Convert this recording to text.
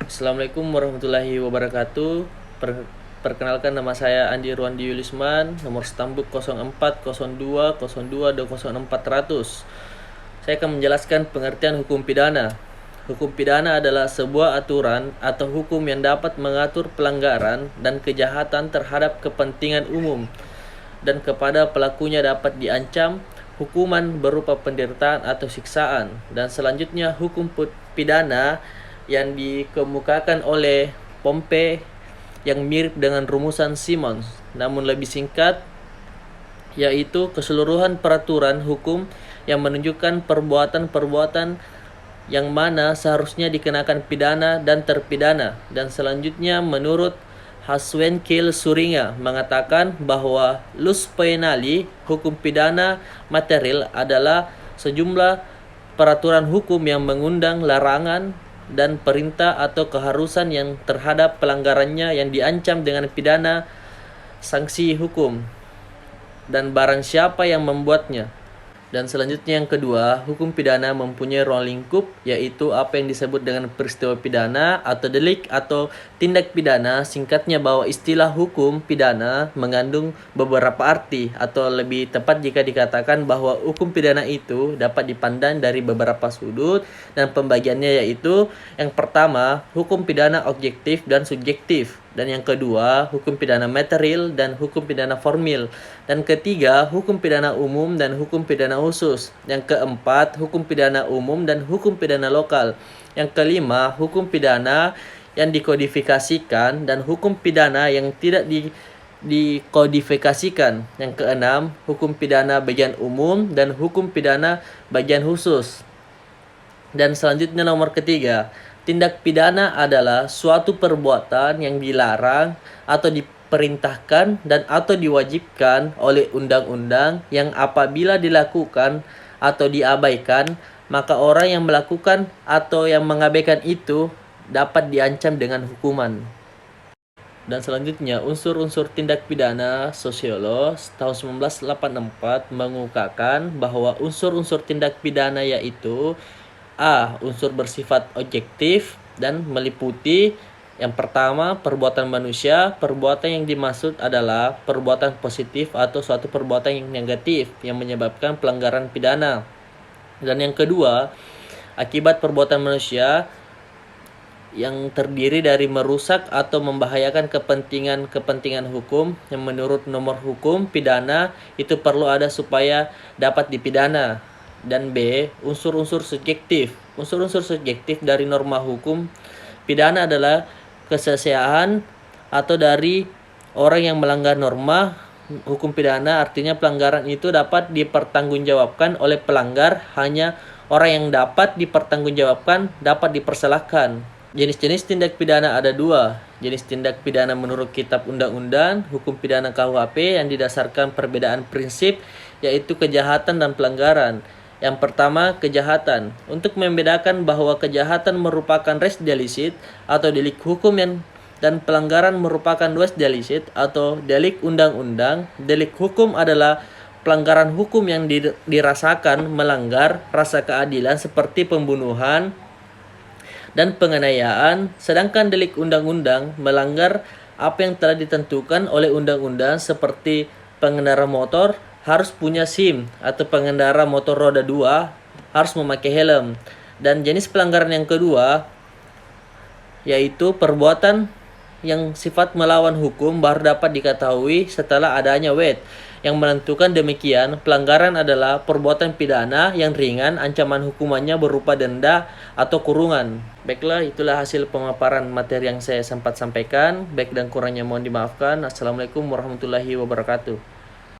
Assalamualaikum warahmatullahi wabarakatuh. Perkenalkan, nama saya Andi Ruandi Yulisman, nomor stambuk 04 02 02 20400. Saya akan menjelaskan pengertian hukum pidana. Hukum pidana adalah sebuah aturan atau hukum yang dapat mengatur pelanggaran dan kejahatan terhadap kepentingan umum, dan kepada pelakunya dapat diancam hukuman berupa penderitaan atau siksaan. Dan selanjutnya, hukum pidana yang dikemukakan oleh Pompey yang mirip dengan rumusan Simons, namun lebih singkat, yaitu keseluruhan peraturan hukum yang menunjukkan perbuatan-perbuatan yang mana seharusnya dikenakan pidana dan terpidana. Dan selanjutnya, menurut Haswenkiel Suringa mengatakan bahwa Lus Penali, hukum pidana material, adalah sejumlah peraturan hukum yang mengundang larangan dan perintah atau keharusan yang terhadap pelanggarannya yang diancam dengan pidana, sanksi hukum, dan barang siapa yang membuatnya. Dan selanjutnya, yang kedua, hukum pidana mempunyai ruang lingkup, yaitu apa yang disebut dengan peristiwa pidana atau delik atau tindak pidana. Singkatnya, bahwa istilah hukum pidana mengandung beberapa arti, atau lebih tepat jika dikatakan bahwa hukum pidana itu dapat dipandang dari beberapa sudut, dan pembagiannya yaitu: yang pertama, hukum pidana objektif dan subjektif; dan yang kedua, hukum pidana material dan hukum pidana formil; dan ketiga, hukum pidana umum dan hukum pidana khusus; yang keempat, hukum pidana umum dan hukum pidana lokal; yang kelima, hukum pidana yang dikodifikasikan dan hukum pidana yang tidak dikodifikasikan; yang keenam, hukum pidana bagian umum dan hukum pidana bagian khusus. Dan selanjutnya, nomor ketiga, tindak pidana adalah suatu perbuatan yang dilarang atau diperintahkan dan atau diwajibkan oleh undang-undang, yang apabila dilakukan atau diabaikan, maka orang yang melakukan atau yang mengabaikan itu dapat diancam dengan hukuman. Dan selanjutnya, unsur-unsur tindak pidana. Sosiolog tahun 1984 mengungkapkan bahwa unsur-unsur tindak pidana yaitu: A. Unsur bersifat objektif dan meliputi: yang pertama, perbuatan manusia. Perbuatan yang dimaksud adalah perbuatan positif atau suatu perbuatan yang negatif yang menyebabkan pelanggaran pidana. Dan yang kedua, akibat perbuatan manusia, yang terdiri dari merusak atau membahayakan kepentingan hukum, yang menurut nomor hukum pidana itu perlu ada supaya dapat dipidana. Dan B. Unsur-unsur subjektif. Unsur-unsur subjektif dari norma hukum pidana adalah kesesuaian atau dari orang yang melanggar norma hukum pidana. Artinya, pelanggaran itu dapat dipertanggungjawabkan oleh pelanggar. Hanya orang yang dapat dipertanggungjawabkan dapat dipersalahkan. Jenis-jenis tindak pidana ada dua. Jenis tindak pidana menurut Kitab Undang-Undang Hukum Pidana KUHP yang didasarkan perbedaan prinsip, yaitu kejahatan dan pelanggaran. Yang pertama, kejahatan. Untuk membedakan bahwa kejahatan merupakan res delicit atau delik hukum dan pelanggaran merupakan res delicit atau delik undang-undang. Delik hukum adalah pelanggaran hukum yang dirasakan melanggar rasa keadilan seperti pembunuhan dan penganiayaan, sedangkan delik undang-undang melanggar apa yang telah ditentukan oleh undang-undang, seperti pengendara motor harus punya SIM atau pengendara motor roda 2 harus memakai helm. Dan jenis pelanggaran yang kedua yaitu perbuatan yang sifat melawan hukum baru dapat diketahui setelah adanya WET yang menentukan demikian. Pelanggaran adalah perbuatan pidana yang ringan, ancaman hukumannya berupa denda atau kurungan. Baiklah, itulah hasil pemaparan materi yang saya sempat sampaikan. Baik dan kurangnya mohon dimaafkan. Assalamualaikum warahmatullahi wabarakatuh.